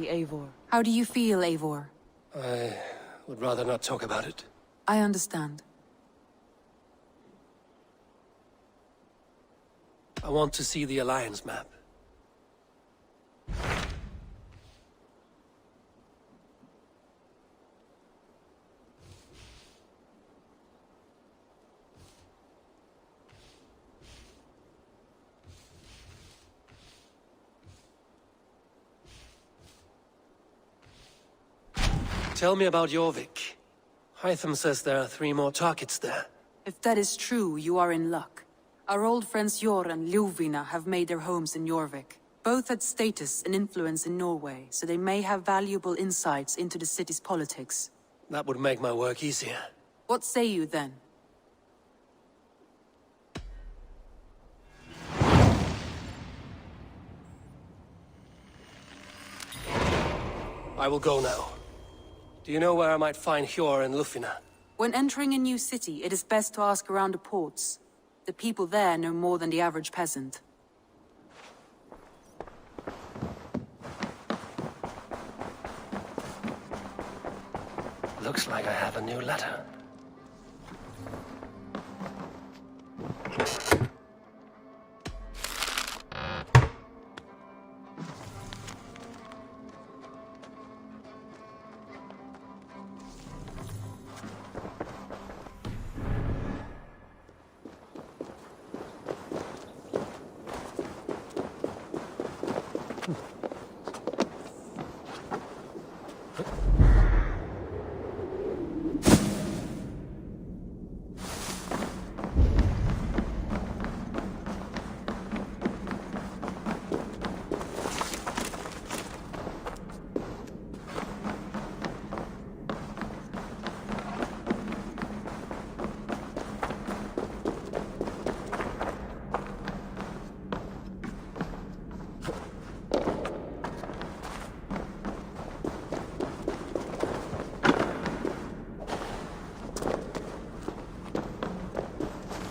Eivor. How do you feel, Eivor? I would rather not talk about it. I understand. I want to see the Alliance map. Tell me about Jorvik. Hytham says there are 3 more targets there. If that is true, you are in luck. Our old friends Jor and Ljuvina have made their homes in Jorvik. Both had status and influence in Norway, so they may have valuable insights into the city's politics. That would make my work easier. What say you then? I will go now. Do you know where I might find Hjor and Ljuvina? When entering a new city, it is best to ask around the ports. The people there know more than the average peasant. Looks like I have a new letter.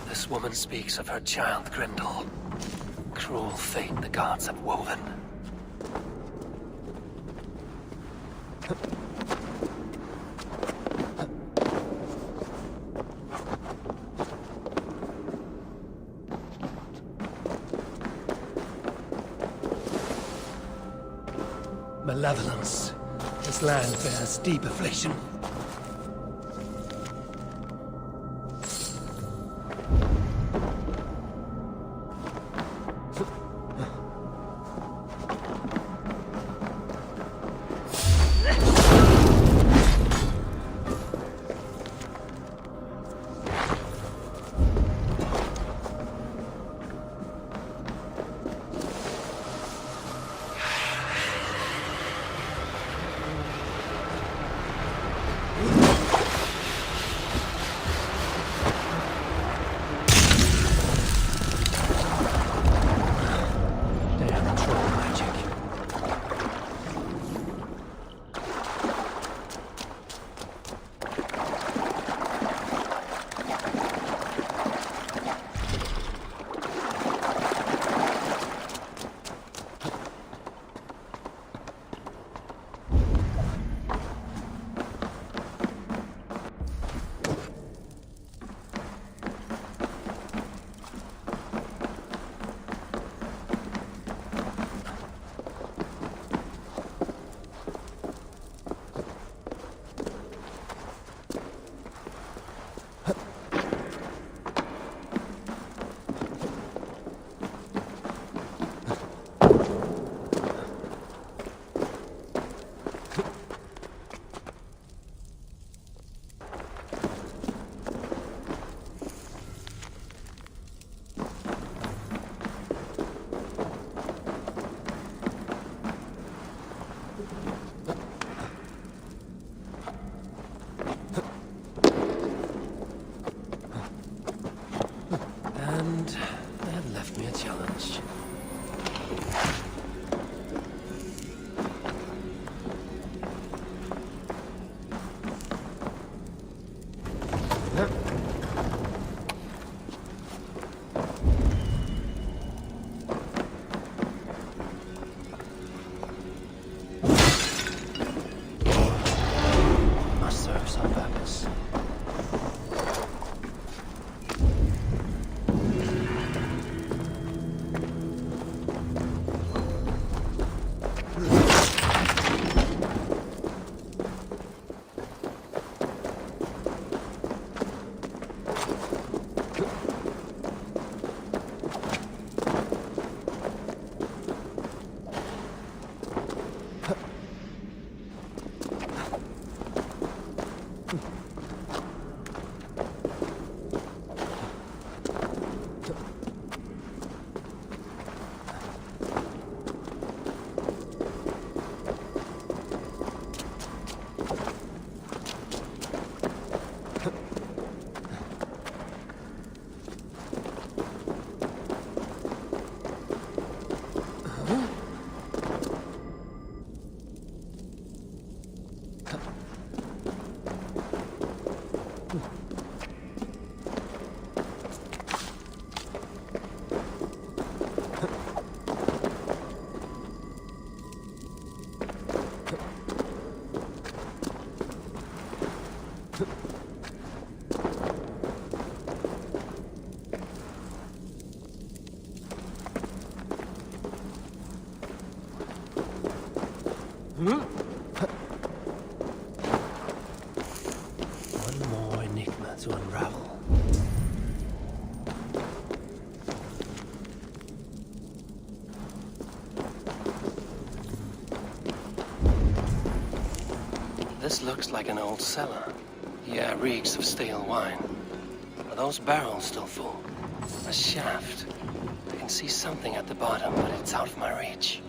This woman speaks of her child Grendel. Cruel fate the gods have woven. Malevolence. This land bears deep affliction. One more enigma to unravel. This looks like an old cellar. Yeah, reeks of stale wine. Are those barrels still full? A shaft. I can see something at the bottom, but it's out of my reach.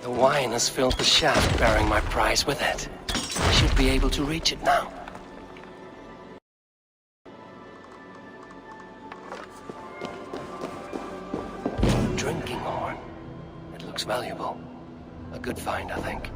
The wine has filled the shaft bearing my prize with it. I should be able to reach it now. A drinking horn. It looks valuable. A good find, I think.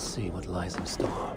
Let's see what lies in store.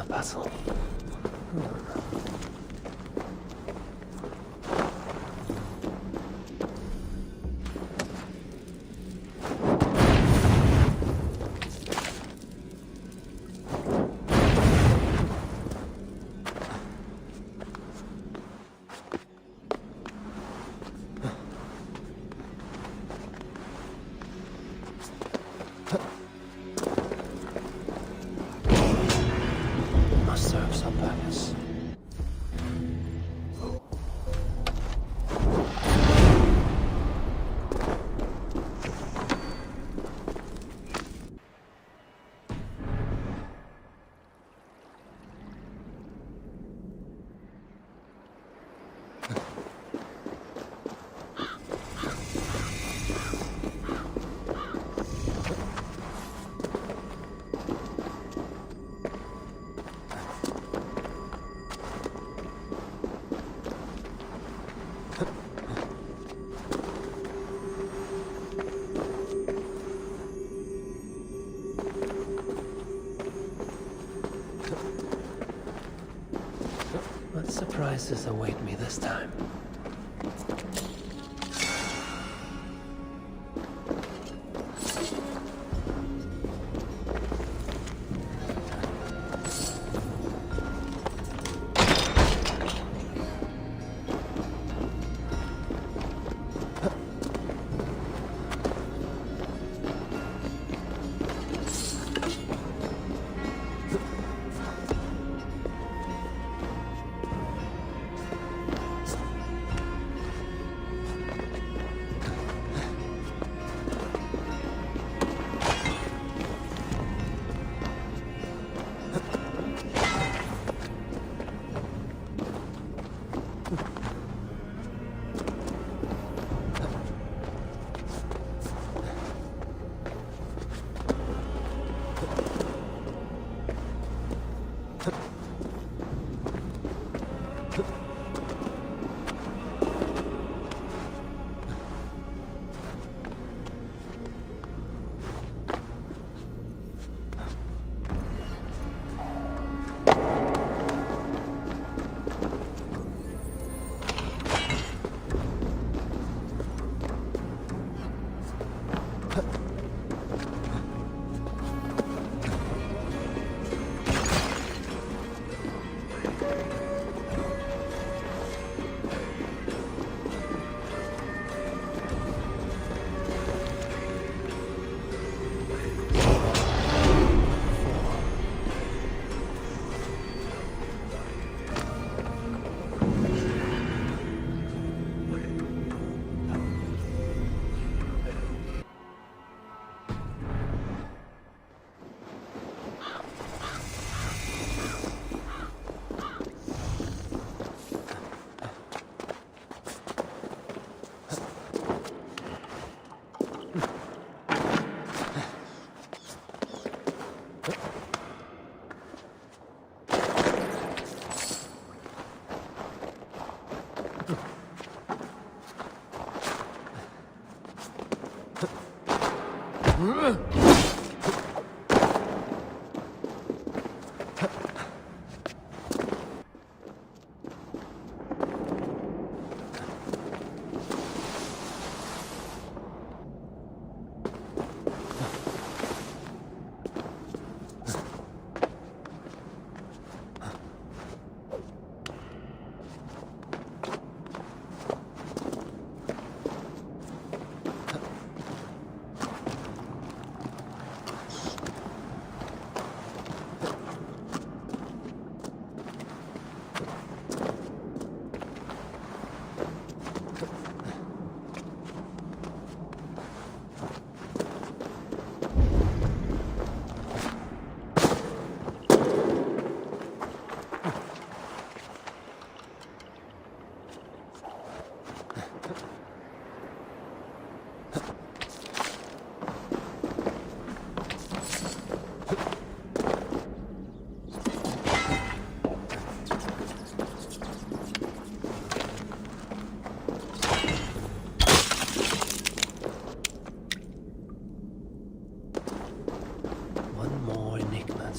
Battle. Must serve some purpose. surprises await me this time?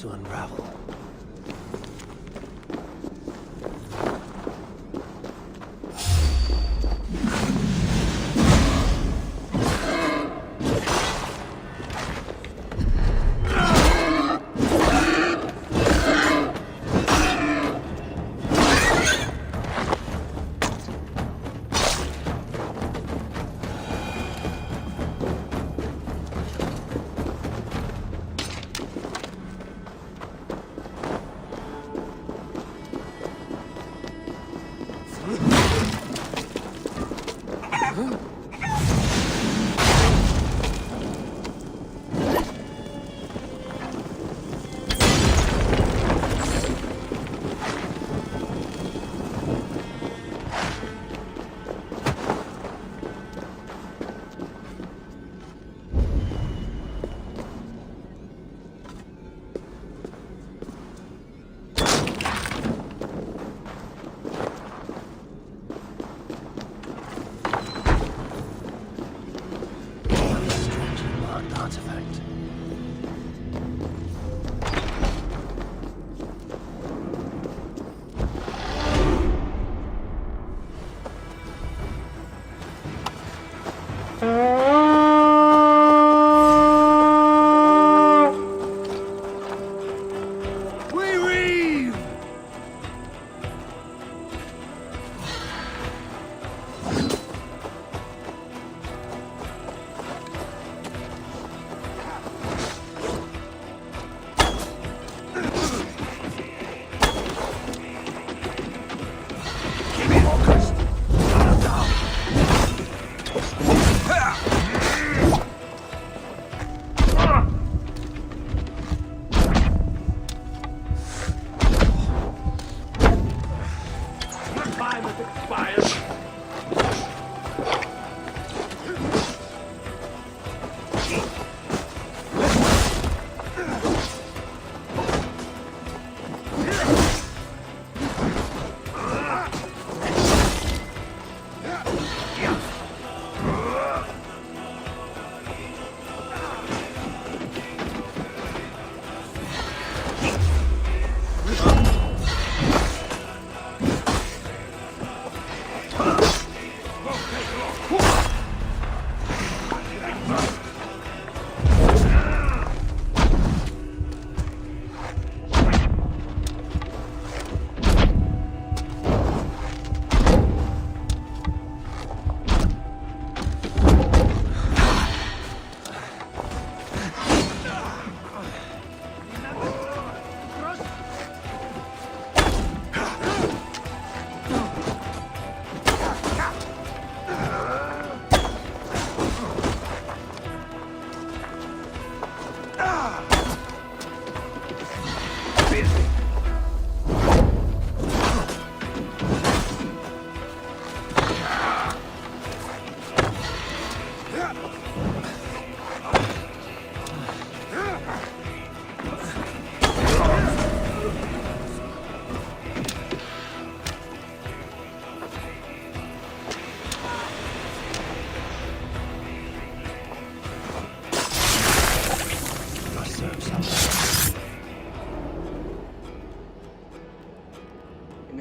To unravel.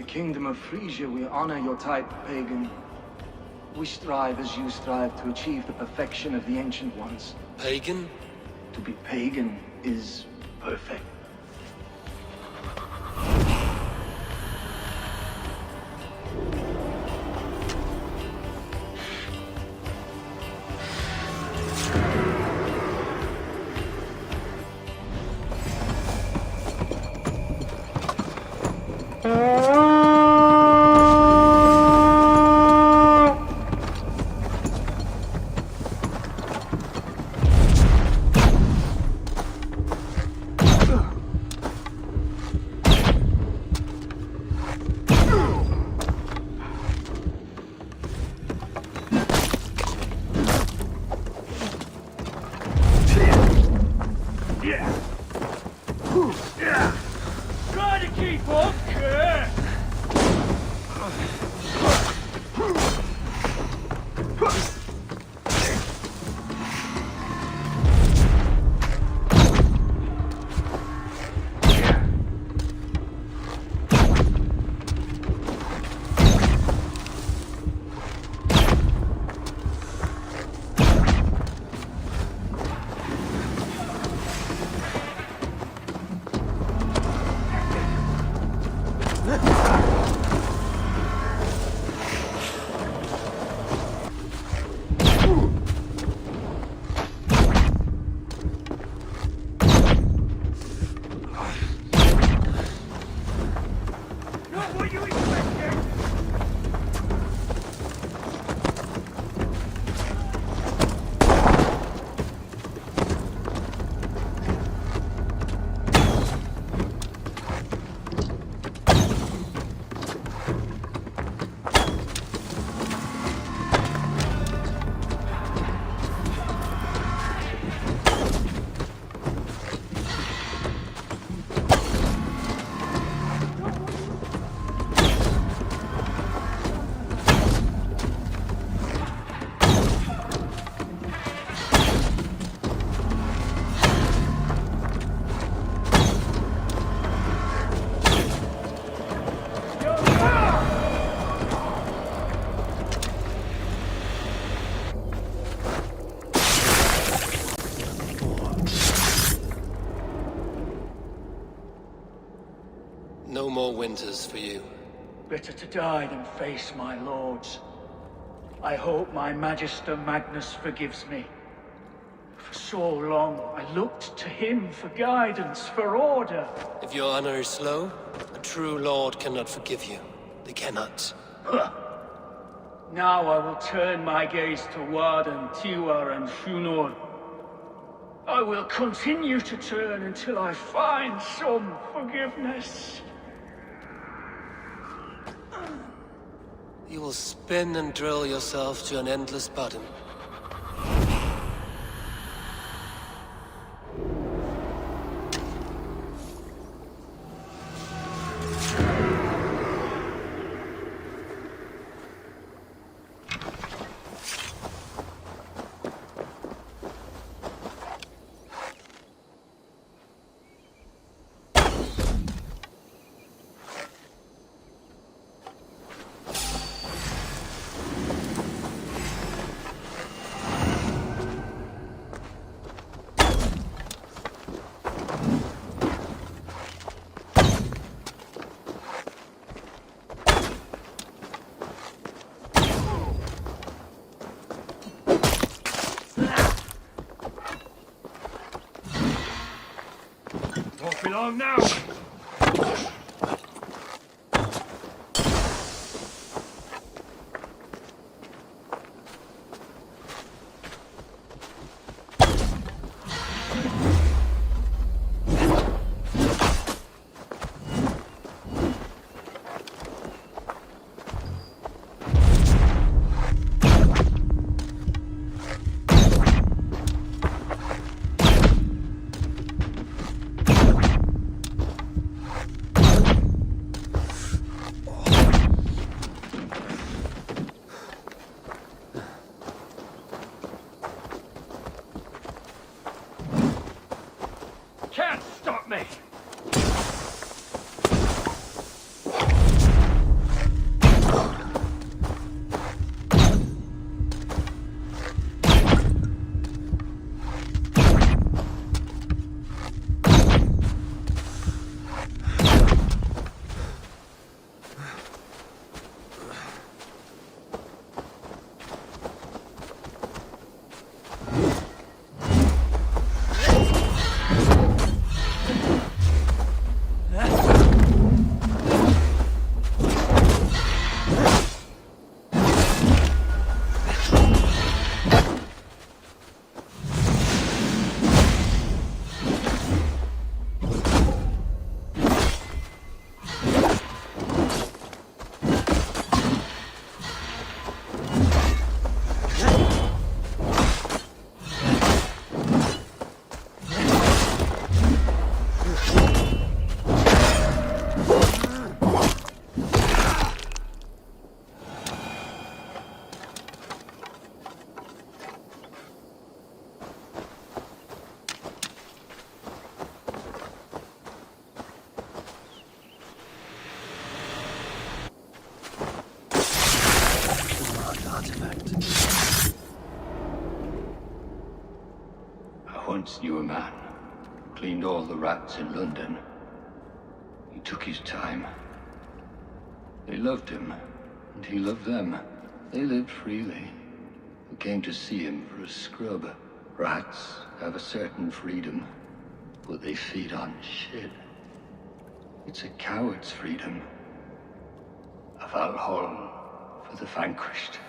Kingdom of Frisia, we honor your type, pagan. We strive as you strive to achieve the perfection of the Ancient Ones. Pagan? To be pagan is perfect. No more winters for you. Better to die than face my lords. I hope my Magister Magnus forgives me. For so long, I looked to him for guidance, for order. If your honor is slow, a true lord cannot forgive you. They cannot. Huh. Now I will turn my gaze to Warden, Tiwar, and Shunor. I will continue to turn until I find some forgiveness. You will spin and drill yourself to an endless bottom. Won't be long now. Can't stop me! I once knew a man who cleaned all the rats in London. He took his time. They loved him, and he loved them. They lived freely. They came to see him for a scrub. Rats have a certain freedom, but they feed on shit. It's a coward's freedom. A Valhalla for the vanquished.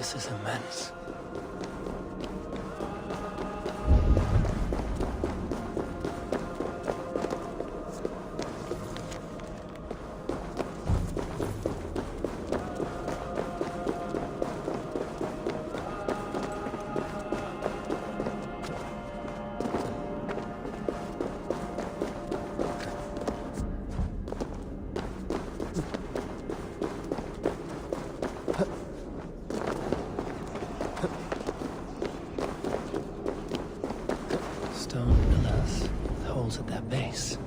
This is immense. Stone pillars with holes at their base.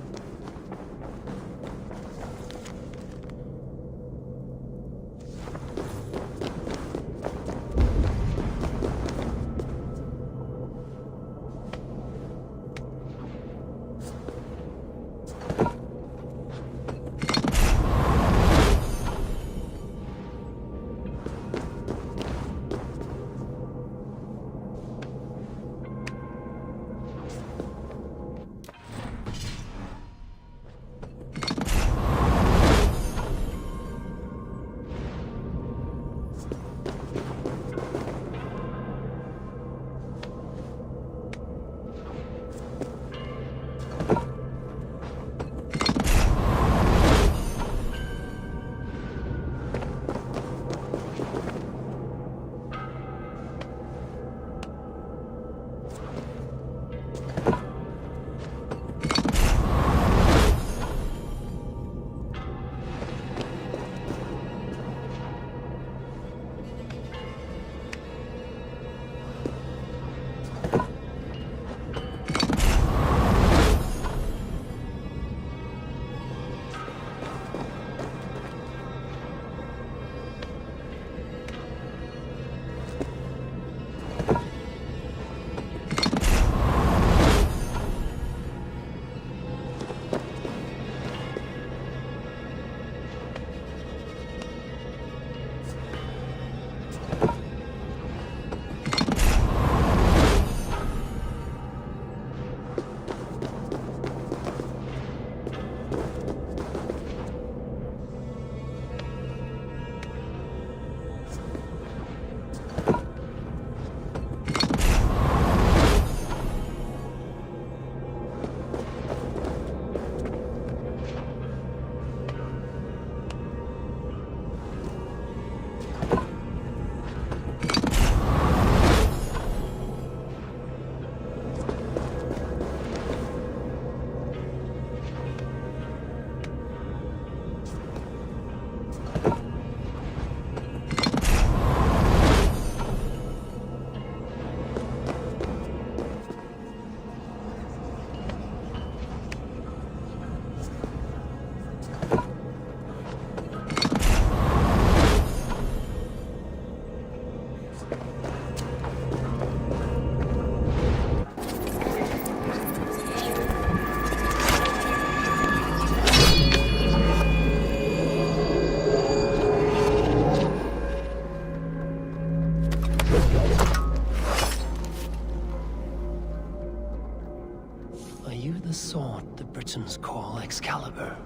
Are you the sword the Britons call Excalibur?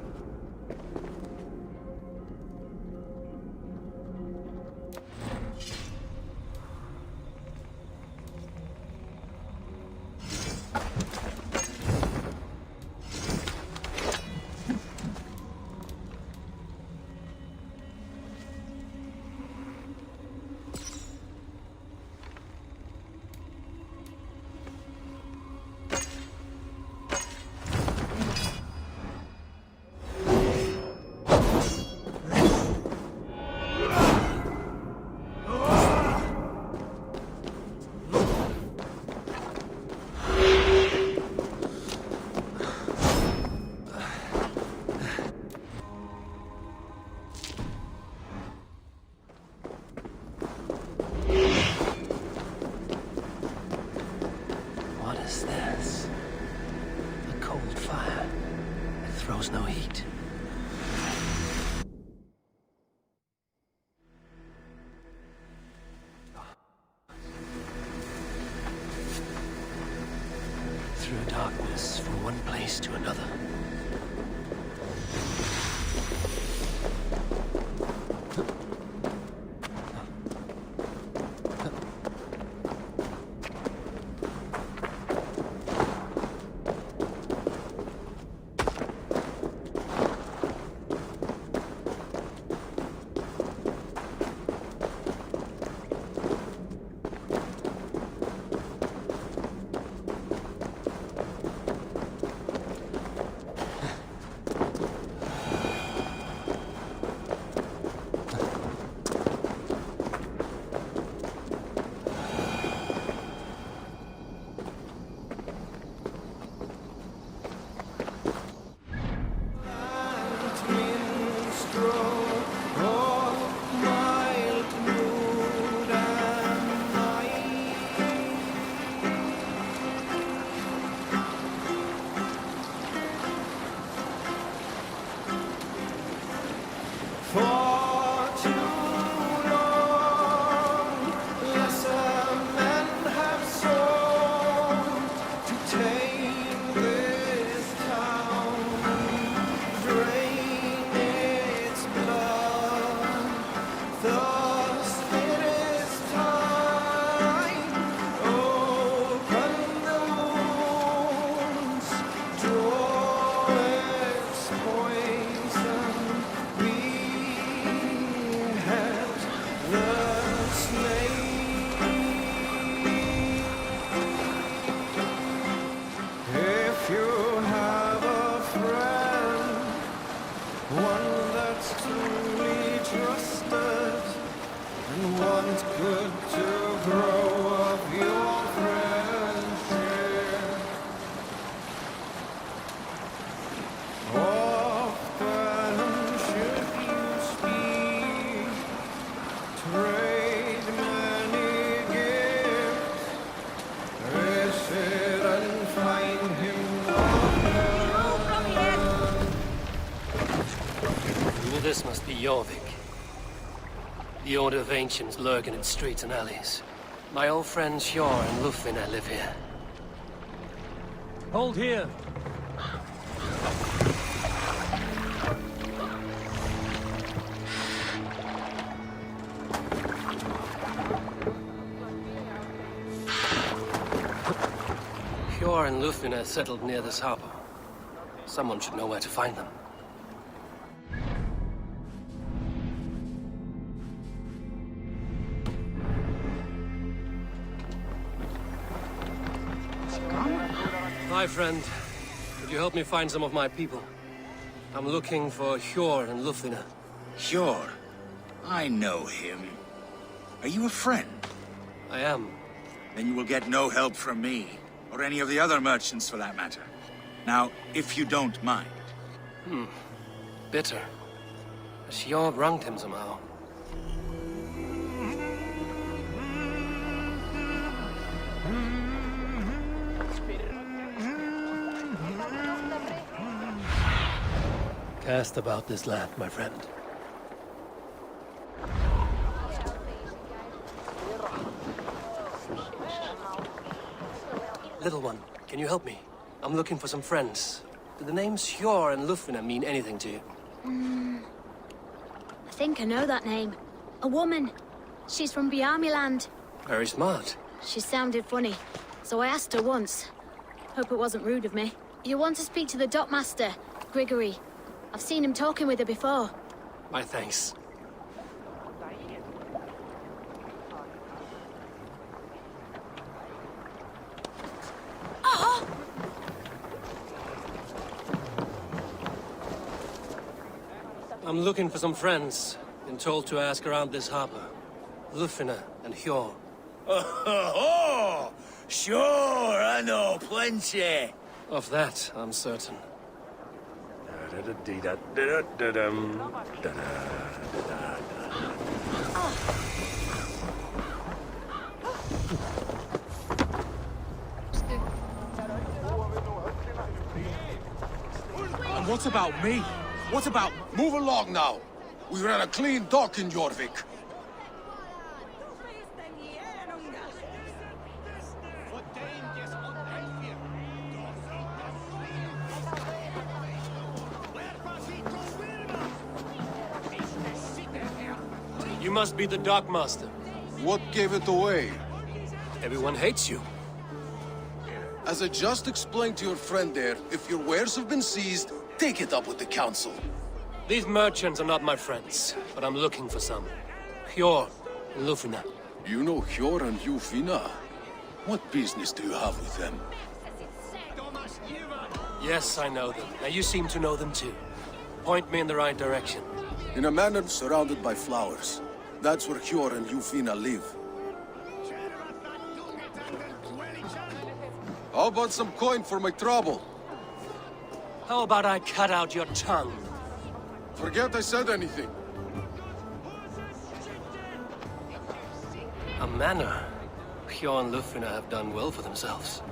Throws no heat. Through darkness from one place to another. that's truly trusted and want good to grow of your friendship. Often should you speak, trade many gifts, visit and find him Well, this must be Jorvik. The Order of Ancients lurk in its streets and alleys. My old friends Hjor and Lufvina live here. Hold here. Hjor and Lufvina settled near this harbor. Someone should know where to find them. Hi, friend. Could you help me find some of my people? I'm looking for Hjor and Lufvina. Sure. I know him. Are you a friend? I am. Then you will get no help from me, or any of the other merchants for that matter. Now, if you don't mind. Bitter. Has Hjor wronged him somehow? Cast about this land, my friend. Little one, can you help me? I'm looking for some friends. Do the names Hjor and Lufvina mean anything to you? I think I know that name. A woman. She's from Bjarmiland. Very smart. She sounded funny, so I asked her once. Hope it wasn't rude of me. You want to speak to the dockmaster, Grigory. I've seen him talking with her before. My thanks. I'm looking for some friends. Been told to ask around this harbor. Lufvina and Hjor. Oh, sure, I know plenty. Of that, I'm certain. And what about me? What about... Move along now. We ran a clean dock in Jorvik. You must be the dockmaster. What gave it away? Everyone hates you. As I just explained to your friend there, if your wares have been seized, take it up with the council. These merchants are not my friends, but I'm looking for some. Hjor and Lufvina. You know Hjor and Lufvina? What business do you have with them? Yes, I know them. Now you seem to know them too. Point me in the right direction. In a manor surrounded by flowers. That's where Hjor and Lufvina live. How about some coin for my trouble? How about I cut out your tongue? Forget I said anything. A manor. Hjor and Lufvina have done well for themselves.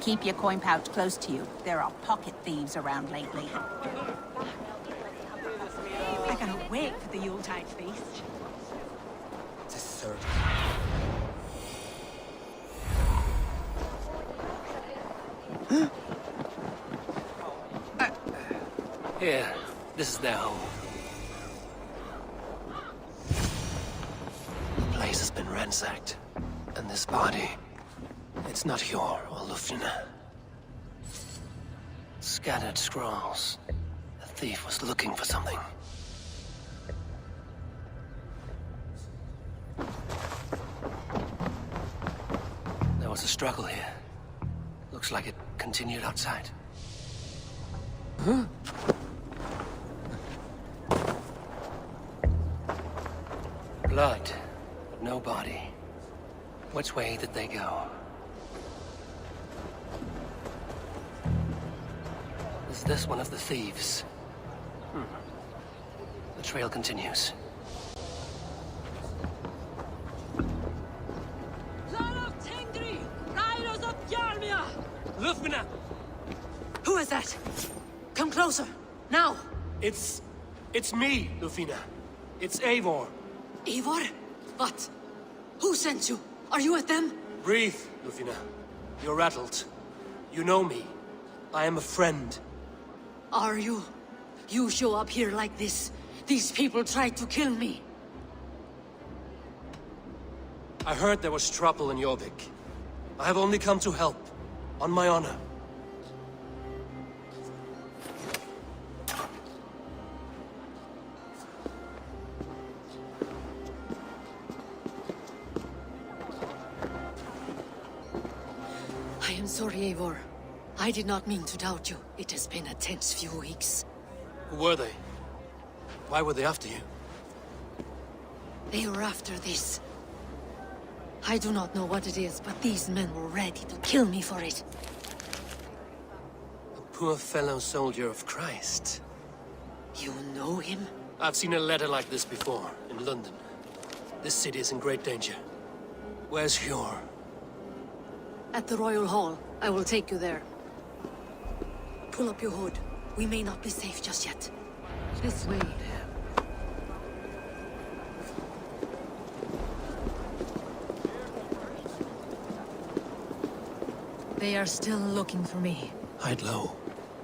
Keep your coin pouch close to you. There are pocket thieves around lately. I cannot wait for the Yuletide feast. The third. Here, this is their home. The place has been ransacked. And this body, it's not Hjor or Lufvina. Scattered scrolls. The thief was looking for something. sense a struggle here. Looks like it continued outside. Blood, but no body. Which way did they go? Is this one of the thieves? The trail continues. Who is that? Come closer, now! It's me, Lufina. It's Eivor. Eivor? What? Who sent you? Are you with them? Breathe, Lufina. You're rattled. You know me. I am a friend. Are you? You show up here like this. These people tried to kill me. I heard there was trouble in Jorvik. I have only come to help. On my honor. I am sorry, Eivor. I did not mean to doubt you. It has been a tense few weeks. Who were they? Why were they after you? They were after this. I do not know what it is, but these men were ready to kill me for it. A poor fellow soldier of Christ. You know him? I've seen a letter like this before, in London. This city is in great danger. Where's Hjor? At the Royal Hall. I will take you there. Pull up your hood. We may not be safe just yet. This way. They are still looking for me. Hide low.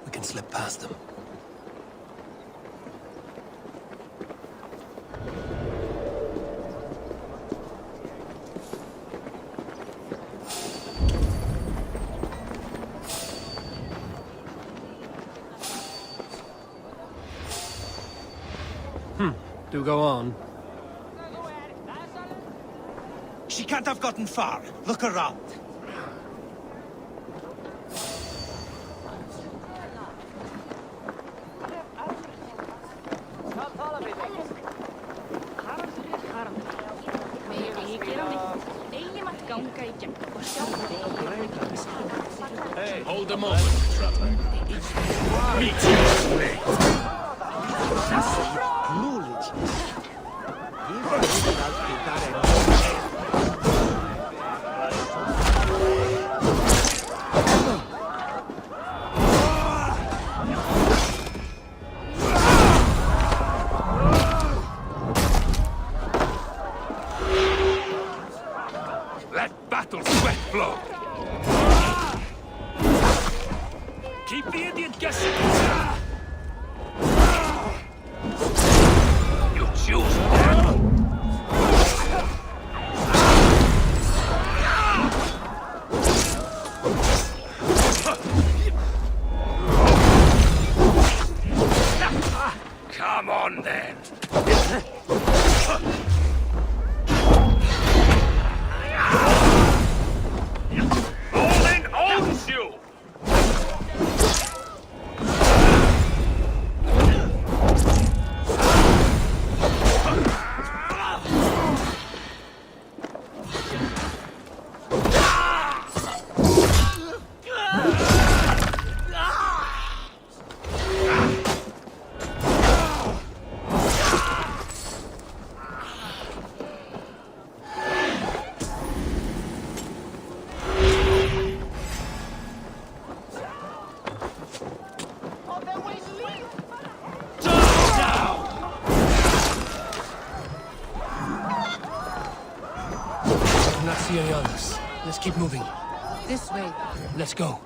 We can slip past them. Do go on. She can't have gotten far. Look around. Hold a moment, traveler. Meet you late. Let battle sweat flow. Keep the idiot guessing. You choose them. Come on then. Odin owns you. Not see any others. Let's keep moving. This way. Let's go.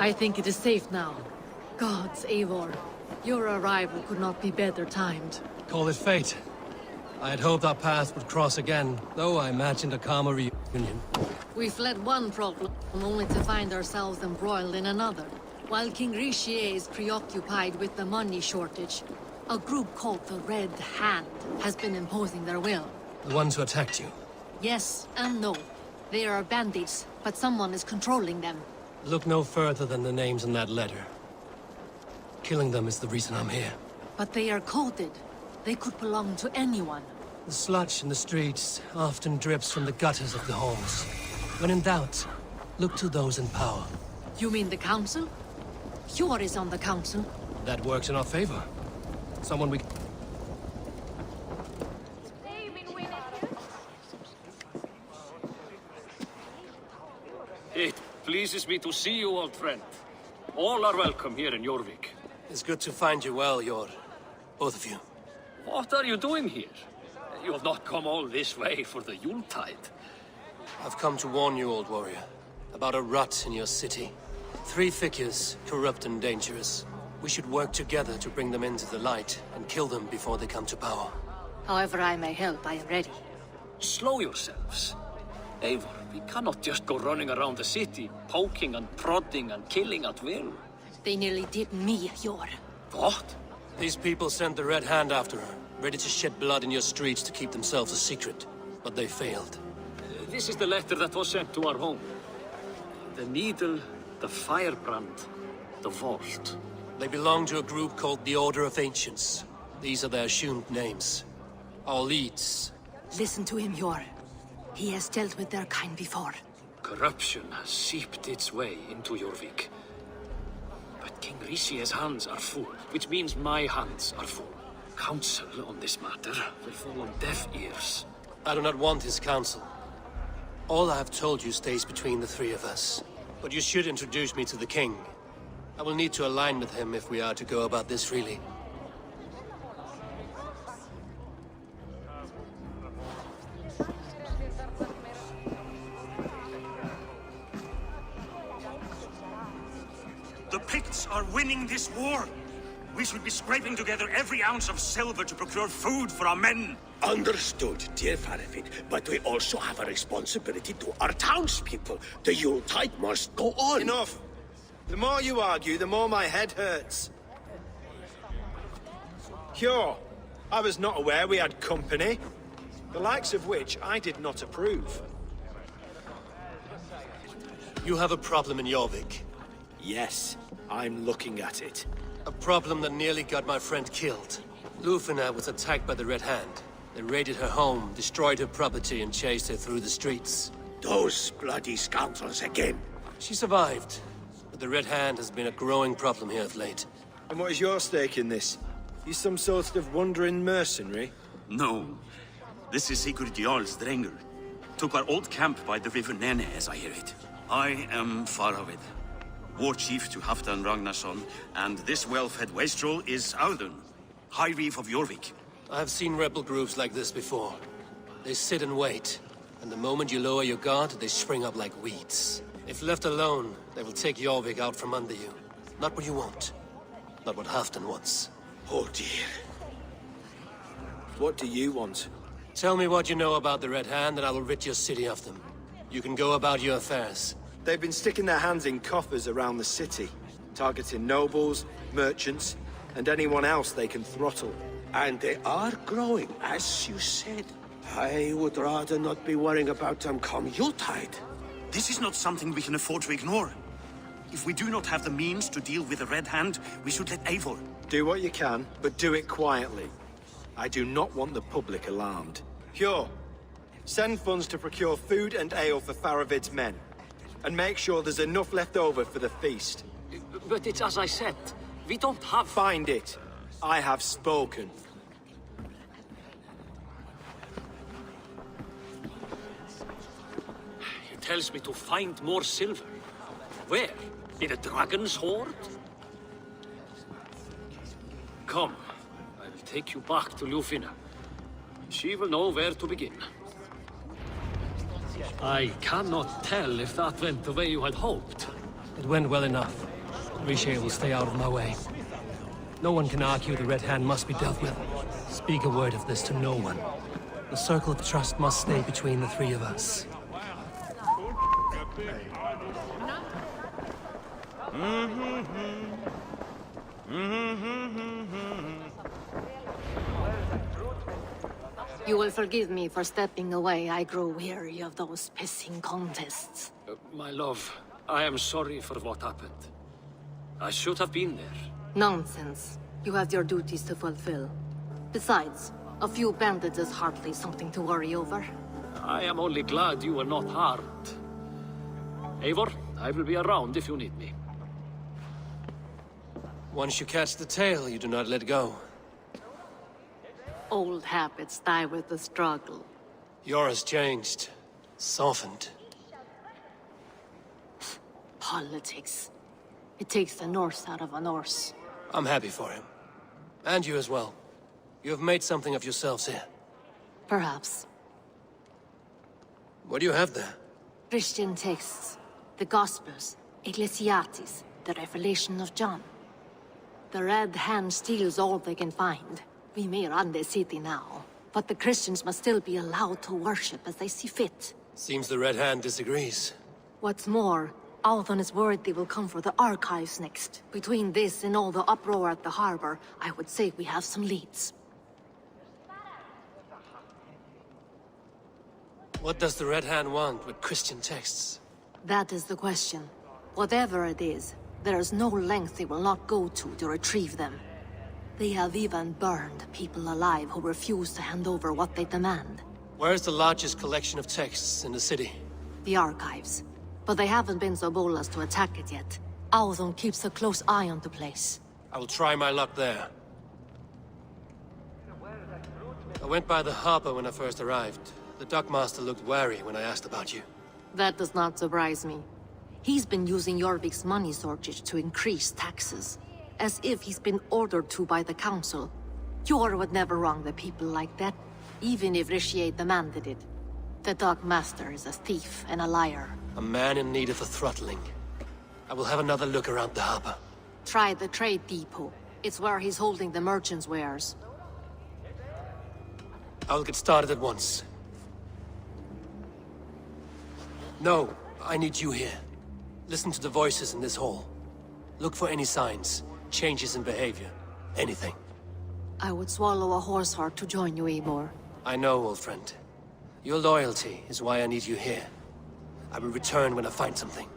I think it is safe now. Gods, Eivor. Your arrival could not be better timed. Call it fate. I had hoped our paths would cross again, though I imagined a calmer reunion. We fled one problem, only to find ourselves embroiled in another. While King Richier is preoccupied with the money shortage, a group called the Red Hand has been imposing their will. The ones who attacked you. Yes and no. They are bandits, but someone is controlling them. Look no further than the names in that letter. Killing them is the reason I'm here. But they are coded. They could belong to anyone. The sludge in the streets often drips from the gutters of the halls. When in doubt, look to those in power. You mean the council? Eivor is on the council. That works in our favor. Someone we... It pleases me to see you, old friend. All are welcome here in Jorvik. It's good to find you well, Yor. Both of you. What are you doing here? You have not come all this way for the Yuletide. I've come to warn you, old warrior, about a rut in your city. 3 figures, corrupt and dangerous. We should work together to bring them into the light and kill them before they come to power. However I may help, I am ready. Slow yourselves. Eivor, we cannot just go running around the city, poking and prodding and killing at will. They nearly did me, Eivor. What? These people sent the Red Hand after her, ready to shed blood in your streets to keep themselves a secret. But they failed. This is the letter that was sent to our home. The needle, the firebrand, the vault. They belong to a group called the Order of Ancients. These are their assumed names. Our leads. Listen to him, Eivor. He has dealt with their kind before. Corruption has seeped its way into Jorvik. But King Richier's hands are full, which means my hands are full. Counsel on this matter will fall on deaf ears. I do not want his counsel. All I have told you stays between the 3 of us. But you should introduce me to the king. I will need to align with him if we are to go about this freely. The Picts are winning this war. We should be scraping together every ounce of silver to procure food for our men. Understood, dear Faravid, but we also have a responsibility to our townspeople. The Yuletide must go on. Enough! The more you argue, the more my head hurts. Cure, I was not aware we had company, the likes of which I did not approve. You have a problem in Jorvik. Yes, I'm looking at it. A problem that nearly got my friend killed. Lufina was attacked by the Red Hand. They raided her home, destroyed her property, and chased her through the streets. Those bloody scoundrels again. She survived, but the Red Hand has been a growing problem here of late. And what is your stake in this? You some sort of wandering mercenary? No. This is Sigurd Jarl's Drenger. Took our old camp by the river Nene, as I hear it. I am Faravid, war chief to Halfdan Ragnarsson, and this well-fed wastrel is Audun, High Reeve of Jorvik. I have seen rebel groups like this before. They sit and wait, and the moment you lower your guard, they spring up like weeds. If left alone, they will take Jorvik out from under you. Not what you want. Not what Halfdan wants. Oh dear. What do you want? Tell me what you know about the Red Hand, and I will rid your city of them. You can go about your affairs. They've been sticking their hands in coffers around the city, targeting nobles, merchants, and anyone else they can throttle. And they are growing, as you said. I would rather not be worrying about them come Yuletide. This is not something we can afford to ignore. If we do not have the means to deal with the Red Hand, we should let Eivor. Do what you can, but do it quietly. I do not want the public alarmed. Cure, send funds to procure food and ale for Faravid's men. And make sure there's enough left over for the feast. But it's as I said, we don't have... Find it. I have spoken. He tells me to find more silver. Where? In a dragon's hoard? Come, I will take you back to Lufina. She will know where to begin. I cannot tell if that went the way you had hoped. It went well enough. Riche will stay out of my way. No one can argue the Red Hand must be dealt with. Speak a word of this to no one. The circle of trust must stay between the three of us. You will forgive me for stepping away. I grow weary of those pissing contests. My love, I am sorry for what happened. I should have been there. Nonsense. You have your duties to fulfill. Besides, a few bandits is hardly something to worry over. I am only glad you were not harmed. Eivor, I will be around if you need me. Once you catch the tail, you do not let go. Old habits die with the struggle. Yours changed. Softened. Politics. It takes the Norse out of a Norse. I'm happy for him. And you as well. You have made something of yourselves here. Perhaps. What do you have there? Christian texts. The Gospels. Ecclesiastes. The Revelation of John. The Red Hand steals all they can find. We may run the city now, but the Christians must still be allowed to worship as they see fit. Seems the Red Hand disagrees. What's more, Althon is worried they will come for the archives next. Between this and all the uproar at the harbor, I would say we have some leads. What does the Red Hand want with Christian texts? That is the question. Whatever it is, there is no length they will not go to retrieve them. They have even burned people alive who refuse to hand over what they demand. Where's the largest collection of texts in the city? The archives. But they haven't been so bold as to attack it yet. Althon keeps a close eye on the place. I will try my luck there. I went by the harbor when I first arrived. The dockmaster looked wary when I asked about you. That does not surprise me. He's been using Jorvik's money shortage to increase taxes. As if he's been ordered to by the council. Jor would never wrong the people like that, even if Riche demanded it. The dockmaster is a thief and a liar. A man in need of a throttling. I will have another look around the harbor. Try the trade depot. It's where he's holding the merchants' wares. I'll get started at once. No, I need you here. Listen to the voices in this hall. Look for any signs, changes in behavior, anything. I would swallow a horse heart to join you, Eivor. I know, old friend. Your loyalty is why I need you here. I will return when I find something.